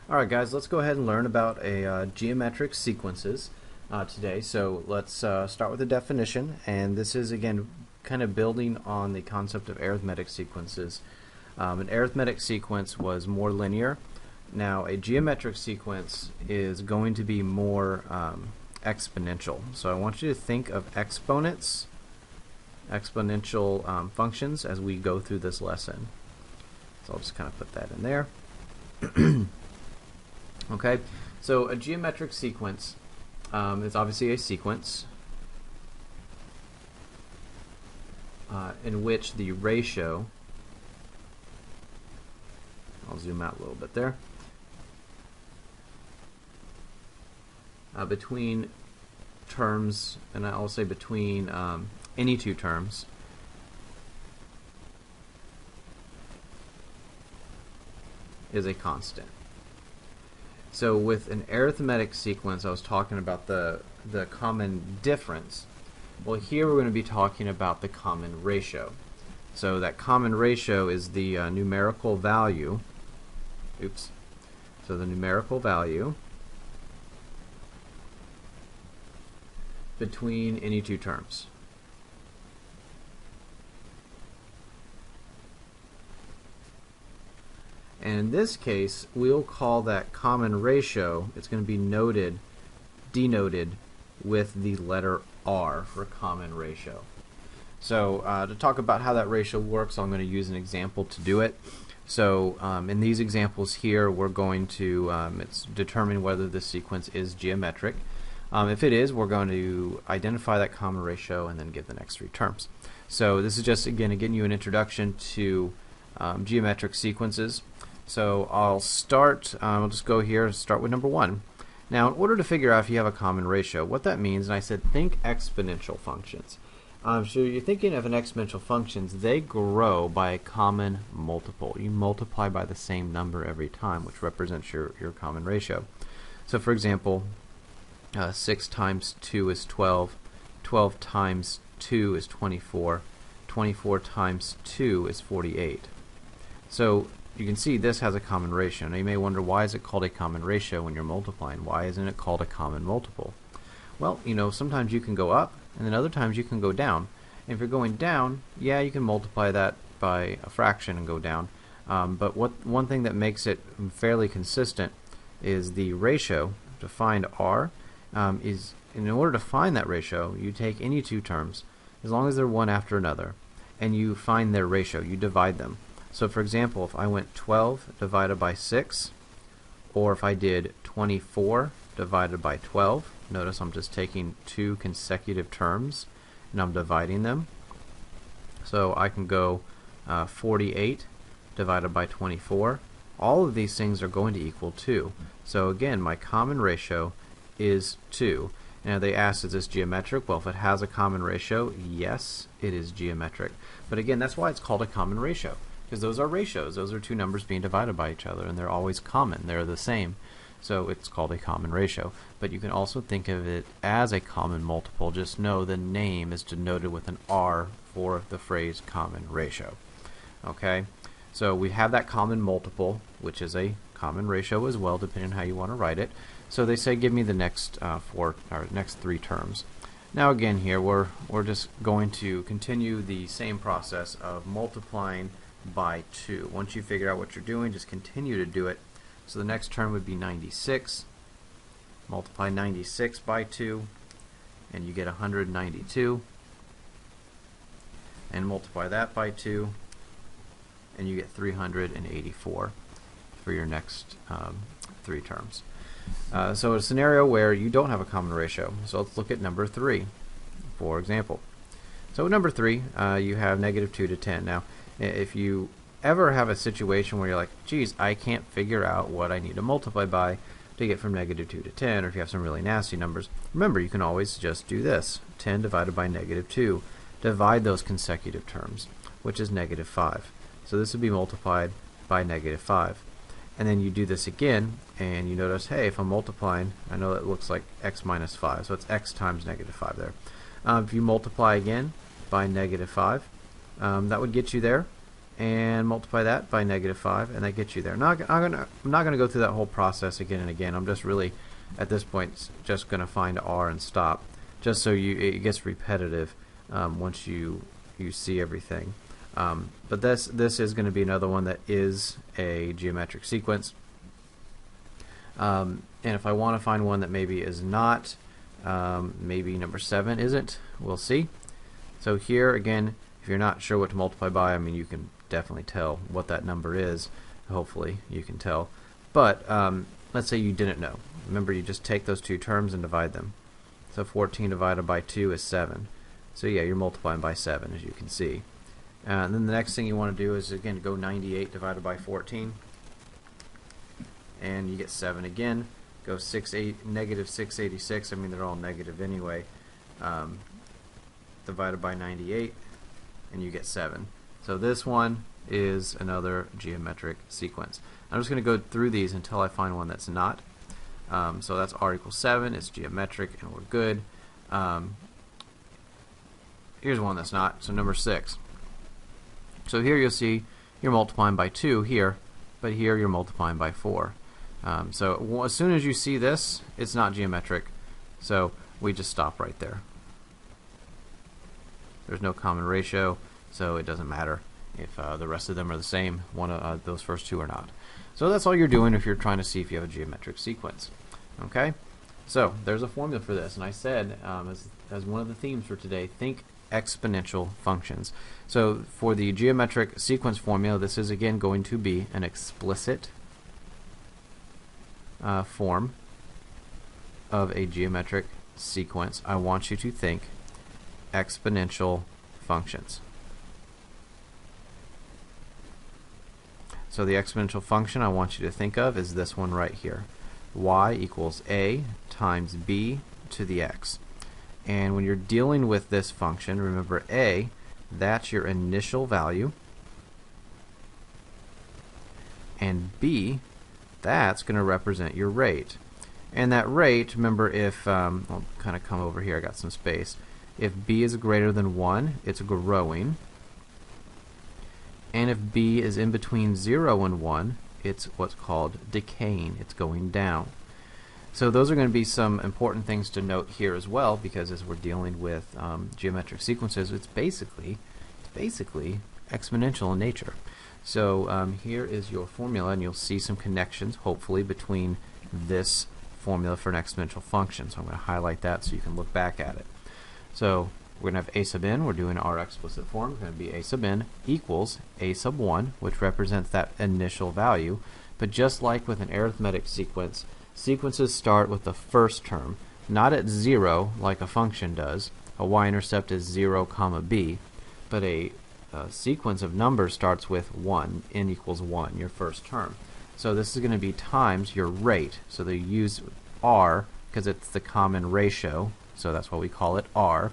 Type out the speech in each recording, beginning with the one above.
Alright guys, let's go ahead and learn about geometric sequences today. So let's start with the definition, and this is again kind of building on the concept of arithmetic sequences. An arithmetic sequence was more linear. Now a geometric sequence is going to be more exponential. So I want you to think of exponents, exponential functions as we go through this lesson. So I'll just kind of put that in there. Okay, so a geometric sequence is obviously a sequence in which the ratio, I'll zoom out a little bit there, between terms, and I'll say between any two terms, is a constant. So with an arithmetic sequence, I was talking about the common difference. Well, here we're going to be talking about the common ratio. So that common ratio is the numerical value. Oops. So the numerical value between any two terms. And in this case, we'll call that common ratio, it's going to be denoted with the letter R for common ratio. So to talk about how that ratio works, I'm going to use an example to do it. So in these examples here, we're going to determine whether this sequence is geometric. If it is, we're going to identify that common ratio and then give the next three terms. So this is just, again, getting you an introduction to geometric sequences. So I'll just go here and start with number one. Now, in order to figure out if you have a common ratio, what that means, and I said think exponential functions. So you're thinking of an exponential functions, they grow by a common multiple. You multiply by the same number every time, which represents your common ratio. So for example, 6 times 2 is 12, 12 times 2 is 24, 24 times 2 is 48. So you can see this has a common ratio. Now you may wonder, why is it called a common ratio when you're multiplying? Why isn't it called a common multiple? Well, you know, sometimes you can go up and then other times you can go down. And if you're going down, yeah, you can multiply that by a fraction and go down. But one thing that makes it fairly consistent is the ratio. To find R, is in order to find that ratio, you take any two terms, as long as they're one after another, and you find their ratio. You divide them. So for example, if I went 12 divided by 6, or if I did 24 divided by 12, notice I'm just taking two consecutive terms and I'm dividing them. So I can go 48 divided by 24. All of these things are going to equal 2. So again, my common ratio is 2. Now they asked, is this geometric? Well, if it has a common ratio, yes, it is geometric. But again, that's why it's called a common ratio, because those are ratios. Those are two numbers being divided by each other, and they're always common. They're the same. So it's called a common ratio. But you can also think of it as a common multiple. Just know the name is denoted with an R for the phrase common ratio. Okay? So we have that common multiple, which is a common ratio as well, depending on how you want to write it. So they say, give me the next next three terms. Now again here, we're just going to continue the same process of multiplying by 2. Once you figure out what you're doing, just continue to do it. So the next term would be 96. Multiply 96 by 2, and you get 192. And multiply that by 2, and you get 384 for your next three terms. So a scenario where you don't have a common ratio. So let's look at number 3, for example. So number 3, you have negative 2 to 10. Now, if you ever have a situation where you're like, geez, I can't figure out what I need to multiply by to get from negative 2 to 10, or if you have some really nasty numbers, remember, you can always just do this. 10 divided by negative 2. Divide those consecutive terms, which is negative 5. So this would be multiplied by negative 5. And then you do this again, and you notice, hey, if I'm multiplying, I know that looks like x minus 5, so it's x times negative 5 there. If you multiply again by negative 5, that would get you there. and multiply that by -5, and that gets you there. I'm not going to go through that whole process again and again. I'm just really, at this point, just going to find r and stop, just so it gets repetitive once you see everything. But this is going to be another one that is a geometric sequence. And if I want to find one that maybe is not, maybe number 7 isn't, we'll see. So here again, if you're not sure what to multiply by, I mean, you can definitely tell what that number is. Hopefully you can tell. But let's say you didn't know. Remember, you just take those two terms and divide them. So 14 divided by 2 is 7. So yeah, you're multiplying by 7, as you can see. And then the next thing you want to do is, again, go 98 divided by 14. And you get 7 again. Go -686. I mean, they're all negative anyway. Divided by 98, and you get 7. So this one is another geometric sequence. I'm just going to go through these until I find one that's not. So that's r equals 7. It's geometric, and we're good. Here's one that's not. So number 6. So here you'll see you're multiplying by 2 here, but here you're multiplying by 4. So as soon as you see this, it's not geometric. So we just stop right there. There's no common ratio, so it doesn't matter if the rest of them are the same. One of those first two are not. So that's all you're doing if you're trying to see if you have a geometric sequence. Okay? So there's a formula for this, and I said as one of the themes for today, think exponential functions. So for the geometric sequence formula, this is again going to be an explicit form of a geometric sequence. I want you to think exponential functions. So the exponential function I want you to think of is this one right here. Y equals a times b to the x. And when you're dealing with this function, remember a, that's your initial value, and b, that's going to represent your rate. And that rate, remember, if I'll kind of come over here, I got some space. If b is greater than 1, it's growing. And if b is in between 0 and 1, it's what's called decaying. It's going down. So those are going to be some important things to note here as well, because as we're dealing with geometric sequences, it's basically exponential in nature. So here is your formula, and you'll see some connections, hopefully, between this formula for an exponential function. So I'm going to highlight that so you can look back at it. So we're going to have a sub n, we're doing our explicit form, it's going to be a sub n equals a sub 1, which represents that initial value. But just like with an arithmetic sequence, sequences start with the first term, not at 0 like a function does. A y-intercept is 0, comma b, but a sequence of numbers starts with 1, n equals 1, your first term. So this is going to be times your rate. So they use r because it's the common ratio, so that's why we call it r.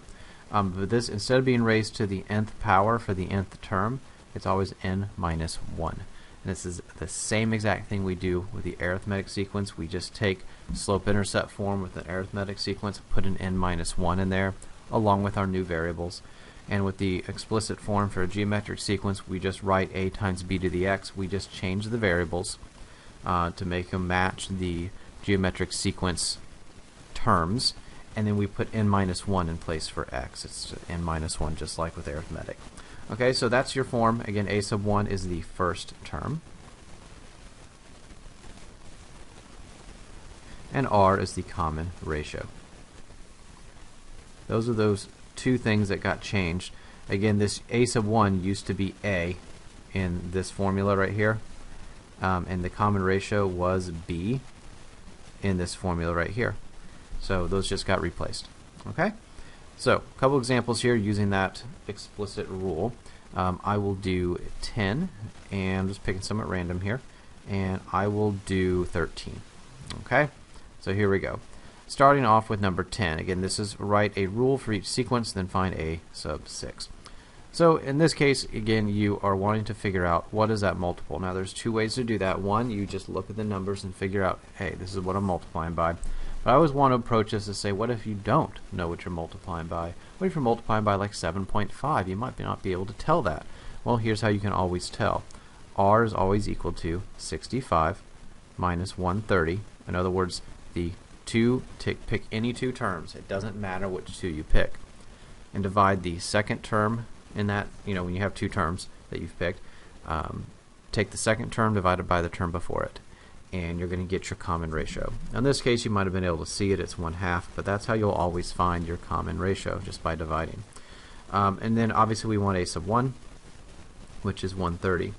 But this, instead of being raised to the nth power for the nth term, it's always n minus 1. And this is the same exact thing we do with the arithmetic sequence. We just take slope-intercept form with an arithmetic sequence, put an n minus 1 in there, along with our new variables. And with the explicit form for a geometric sequence, we just write a times b to the x. We just change the variables to make them match the geometric sequence terms, and then we put n minus 1 in place for x. It's n minus 1, just like with arithmetic. Okay, so that's your form. Again, a sub 1 is the first term, and r is the common ratio. Those are those two things that got changed. Again, this a sub 1 used to be a in this formula right here, and the common ratio was b in this formula right here. So those just got replaced. Okay? So a couple examples here using that explicit rule. I will do 10, and I'm just picking some at random here, and I will do 13. Okay? So here we go. Starting off with number 10. Again, this is write a rule for each sequence, then find a sub 6. So in this case, again, you are wanting to figure out what is that multiple. Now there's two ways to do that. One, you just look at the numbers and figure out, hey, this is what I'm multiplying by. But I always want to approach this to say, what if you don't know what you're multiplying by? What if you're multiplying by like 7.5? You might not be able to tell that. Well, here's how you can always tell. R is always equal to 65 minus 130. In other words, pick any two terms. It doesn't matter which two you pick. And divide the second term in that, when you have two terms that you've picked, take the second term divided by the term before it, and you're going to get your common ratio. Now, in this case, you might have been able to see it. It's 1/2, but that's how you'll always find your common ratio, just by dividing. And then, obviously, we want a sub 1, which is 130.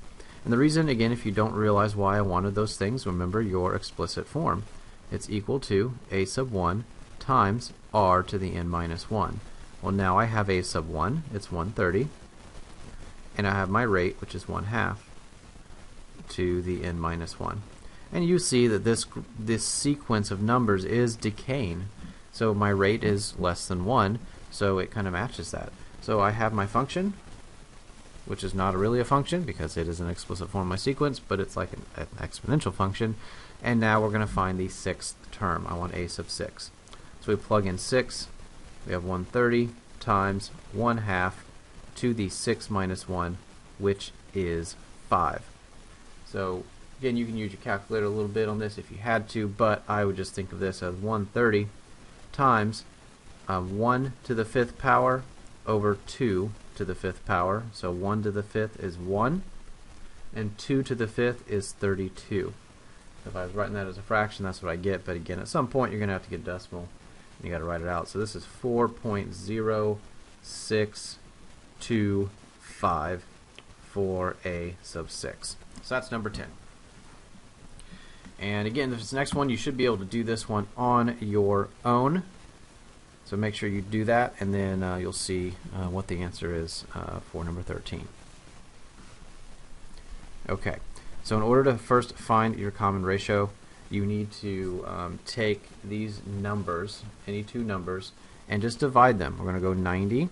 And the reason, again, if you don't realize why I wanted those things, remember your explicit form. It's equal to a sub 1 times r to the n minus 1. Well, now I have a sub 1, it's 130, and I have my rate, which is 1/2 to the n minus 1. And you see that this sequence of numbers is decaying. So my rate is less than 1, so it kind of matches that. So I have my function, which is not really a function because it is an explicit form of my sequence, but it's like an exponential function. And now we're going to find the sixth term. I want a sub 6. So we plug in 6. We have 130 times 1/2 to the 6 minus 1, which is 5. So again, you can use your calculator a little bit on this if you had to, but I would just think of this as 130 times 1 to the 5th power over 2 to the 5th power. So 1 to the 5th is 1, and 2 to the 5th is 32. If I was writing that as a fraction, that's what I get, but again, at some point you're going to have to get decimal. You got to write it out. So this is 4.0625 for a sub 6. So that's number 10. And again, this next one, you should be able to do this one on your own. So make sure you do that, and then you'll see what the answer is for number 13. Okay, so in order to first find your common ratio, you need to take these numbers, any two numbers, and just divide them. We're going to go 90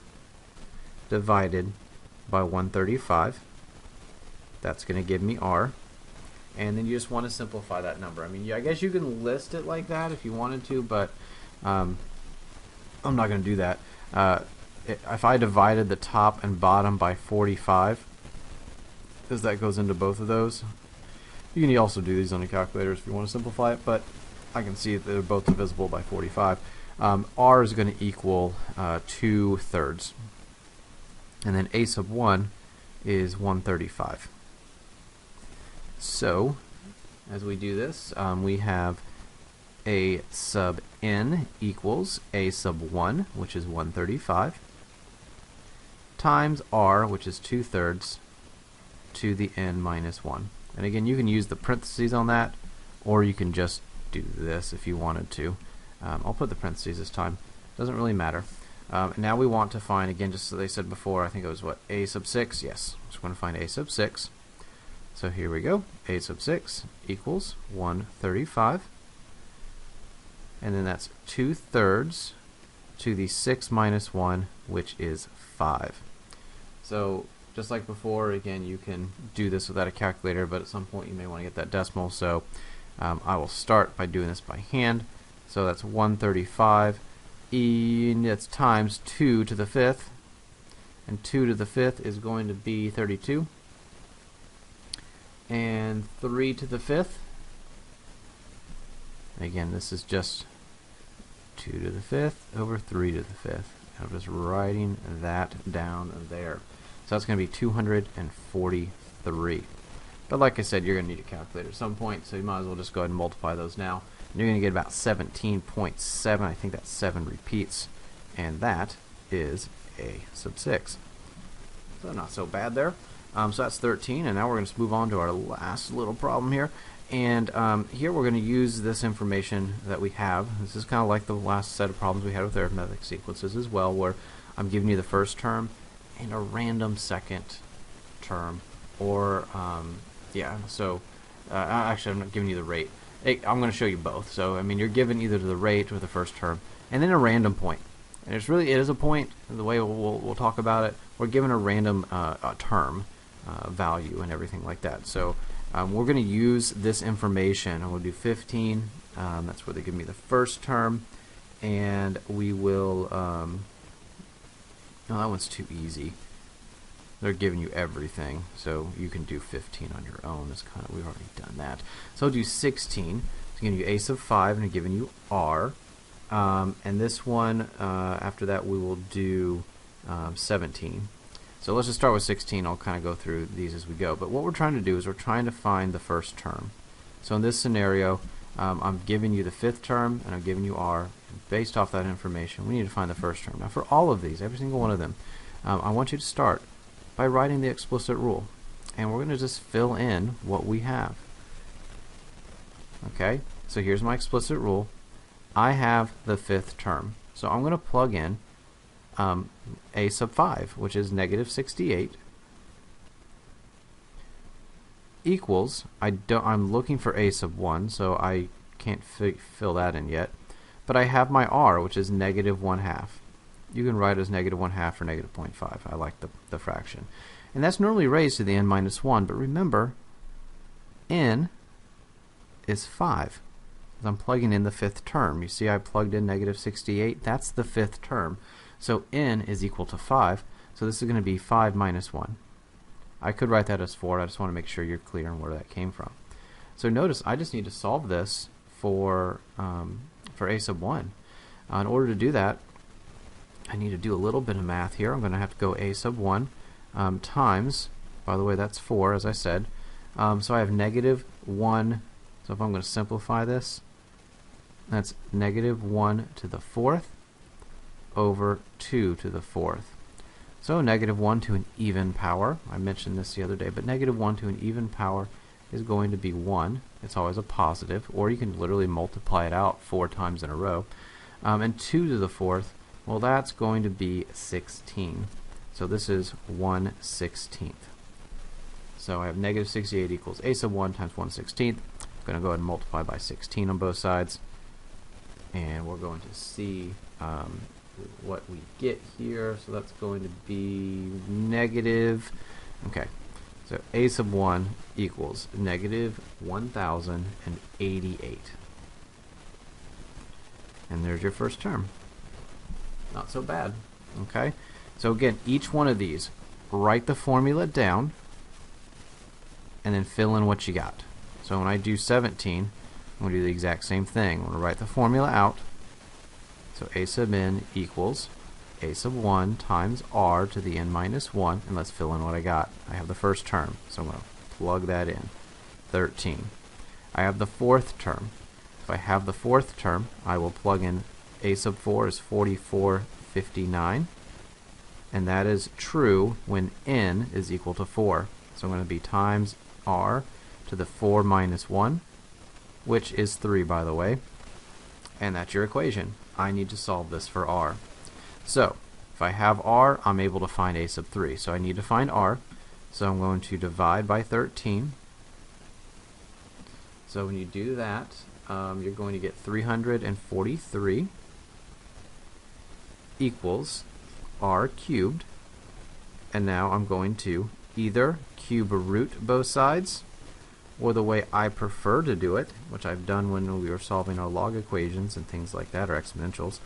divided by 135. That's going to give me R. And then you just want to simplify that number. I mean, I guess you can list it like that if you wanted to, but I'm not going to do that. If I divided the top and bottom by 45, because that goes into both of those, you can also do these on a calculator if you want to simplify it, but I can see that they're both divisible by 45. R is going to equal 2/3. And then a sub 1 is 135. So, as we do this, we have a sub n equals a sub 1, which is 135, times r, which is 2/3, to the n minus 1. And again, you can use the parentheses on that, or you can just do this if you wanted to. I'll put the parentheses this time. Doesn't really matter. Now we want to find, again, just as they said before, I think it was what, a sub 6? Yes, so we're going to find a sub 6. So here we go. A sub 6 equals 135. And then that's 2/3 to the 6 minus 1, which is 5. So just like before, again, you can do this without a calculator, but at some point you may want to get that decimal. So I will start by doing this by hand. So that's 135, and it's times 2 to the 5th. And 2 to the 5th is going to be 32. And 3 to the 5th. Again, this is just 2 to the 5th over 3 to the 5th. I'm just writing that down there. So that's going to be 243. But like I said, you're going to need a calculator at some point, so you might as well just go ahead and multiply those now. And you're going to get about 17.7. I think that's 7 repeats. And that is a sub 6. So not so bad there. So that's 13, and now we're going to move on to our last little problem here. And here we're going to use this information that we have. This is kind of like the last set of problems we had with arithmetic sequences as well, where I'm giving you the first term and a random second term. Or, actually I'm not giving you the rate. I'm going to show you both. So, I mean, you're given either the rate or the first term, and then a random point. And it is a point, the way we'll talk about it. We're given a random term. Value and everything like that. So we're going to use this information. I'm going to do 15. That's where they give me the first term, and we will. No, that one's too easy. they're giving you everything, so you can do 15 on your own. It's kind of, we've already done that. So I'll do 16. It's giving you ace of 5 and giving you R. And this one, after that, we will do 17. So let's just start with 16. I'll kind of go through these as we go. But what we're trying to do is we're trying to find the first term. So in this scenario, I'm giving you the fifth term, and I'm giving you R. Based off that information, we need to find the first term. Now for all of these, every single one of them, I want you to start by writing the explicit rule. And we're going to just fill in what we have. Okay, so here's my explicit rule. I have the fifth term. So I'm going to plug in a sub 5, which is negative 68, equals, I'm looking for a sub 1, so I can't fill that in yet, but I have my R, which is negative 1/2. You can write it as negative 1/2 or negative 0.5. I like the fraction. And that's normally raised to the n minus 1, but remember, n is 5. I'm plugging in the fifth term. You see I plugged in negative 68? That's the fifth term. So n is equal to 5, so this is going to be 5 minus 1. I could write that as 4. I just want to make sure you're clear on where that came from. So notice I just need to solve this for a sub 1. In order to do that, I need to do a little bit of math here. I'm going to have to go a sub 1 times, by the way, that's 4, as I said. So I have negative 1. So if I'm going to simplify this, that's negative 1 to the 4th over 2 to the 4th. So negative 1 to an even power. I mentioned this the other day, but negative 1 to an even power is going to be 1. It's always a positive, or you can literally multiply it out 4 times in a row. And 2 to the 4th, well, that's going to be 16. So this is 1/16. So I have negative 68 equals a sub 1 times 1/16. I'm going to go ahead and multiply by 16 on both sides. And we're going to see what we get here. So that's going to be negative. Okay. So a sub 1 equals negative 1088. And there's your first term. Not so bad. Okay. So again, each one of these, write the formula down and then fill in what you got. So when I do 17, I'm going to do the exact same thing. I'm going to write the formula out. So a sub n equals a sub 1 times r to the n minus 1, and let's fill in what I got. I have the first term, so I'm going to plug that in, 13. I have the fourth term. If I have the fourth term, I will plug in a sub 4 is 4459, and that is true when n is equal to 4. So I'm going to be times r to the 4 minus 1, which is 3, by the way, and that's your equation. I need to solve this for r. So if I have r, I'm able to find a sub 3. So I need to find r. So I'm going to divide by 13. So when you do that, you're going to get 343 equals r cubed. And now I'm going to either cube root both sides, or the way I prefer to do it, which I've done when we were solving our log equations and things like that, or exponentials,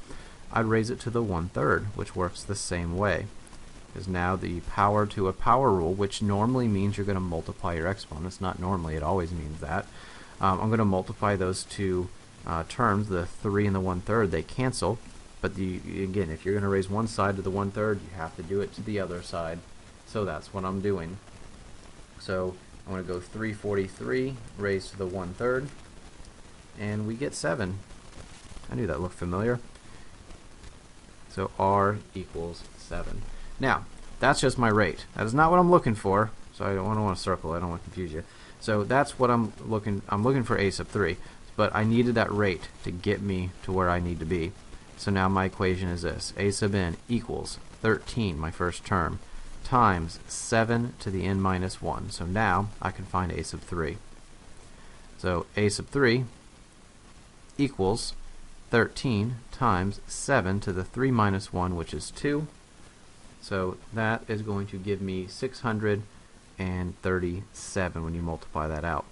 I'd raise it to the 1/3, which works the same way. Because now the power to a power rule, which normally means you're going to multiply your exponents, not normally, it always means that. I'm going to multiply those two terms, the 3 and the 1/3, they cancel, but again, if you're going to raise one side to the 1/3, you have to do it to the other side. So that's what I'm doing. So I'm going to go 343 raised to the 1/3, and we get 7. I knew that looked familiar. So r equals 7. Now, that's just my rate. That is not what I'm looking for, so I don't want to circle it. I don't want to confuse you. So that's what I'm looking for a sub 3, but I needed that rate to get me to where I need to be. So now my equation is this. A sub n equals 13, my first term, times 7 to the n minus 1. So now I can find a sub 3. So a sub 3 equals 13 times 7 to the 3 minus 1, which is 2. So that is going to give me 637 when you multiply that out.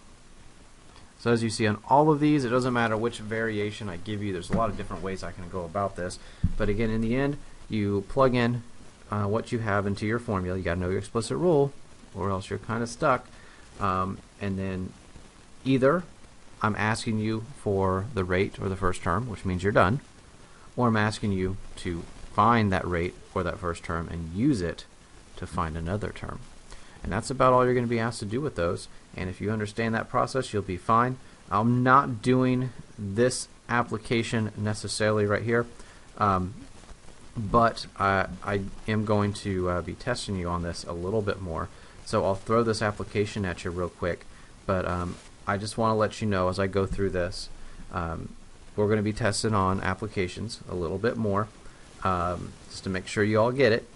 So as you see on all of these, it doesn't matter which variation I give you. There's a lot of different ways I can go about this. But again, in the end, you plug in what you have into your formula. You got to know your explicit rule, or else you're kind of stuck. And then either I'm asking you for the rate or the first term, which means you're done, or I'm asking you to find that rate or that first term and use it to find another term. And that's about all you're going to be asked to do with those. And if you understand that process, you'll be fine. I'm not doing this application necessarily right here, but I am going to be testing you on this a little bit more. So I'll throw this application at you real quick, but I just want to let you know as I go through this, we're going to be testing on applications a little bit more, just to make sure you all get it.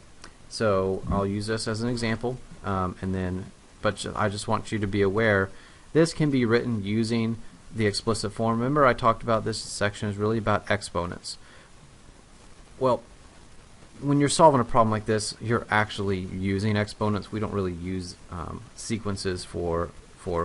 So I'll use this as an example, but I just want you to be aware this can be written using the explicit form. Remember I talked about this section is really about exponents. Well, when you're solving a problem like this, you're actually using exponents. We don't really use sequences for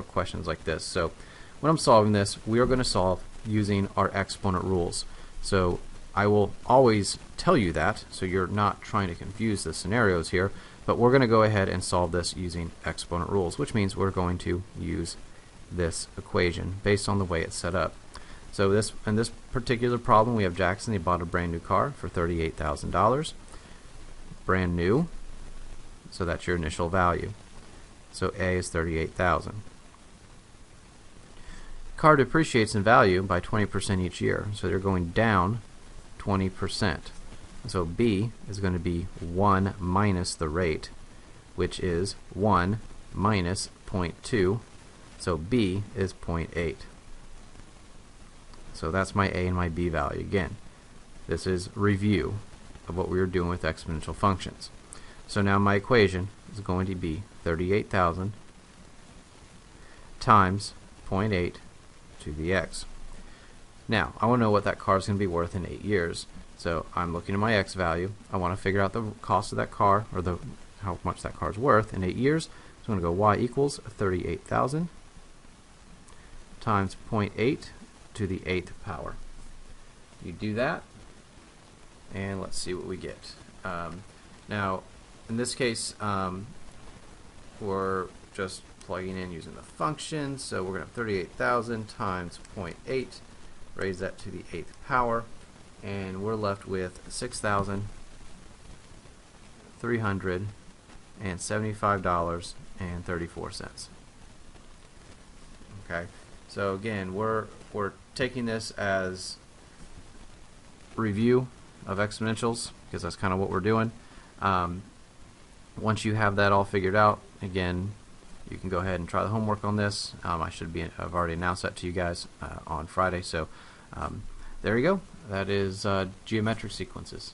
questions like this. So when I'm solving this, we are going to solve using our exponent rules. So I will always tell you that, so you're not trying to confuse the scenarios here, but we're going to go ahead and solve this using exponent rules, which means we're going to use this equation based on the way it's set up. So in this particular problem, we have Jackson. He bought a brand new car for $38,000. Brand new, so that's your initial value. So A is $38,000. Car depreciates in value by 20% each year, so they're going down 20%. So B is going to be 1 minus the rate, which is 1 minus 0.2. So B is 0.8. So that's my A and my B value. Again, this is review of what we were doing with exponential functions. So now my equation is going to be 38,000 times 0.8 to the x. Now, I want to know what that car is going to be worth in 8 years. So I'm looking at my x value. I want to figure out the cost of that car, or how much that car is worth in 8 years. So I'm going to go y equals 38,000 times 0.8 to the 8th power. You do that, and let's see what we get. Now, in this case, we're just plugging in using the function. So we're going to have 38,000 times 0.8, raise that to the 8th power, and we're left with $6,375.34. Okay, so again, we're taking this as review of exponentials because that's kind of what we're doing. Once you have that all figured out, again, you can go ahead and try the homework on this. I've already announced that to you guys on Friday. So there you go. That is geometric sequences.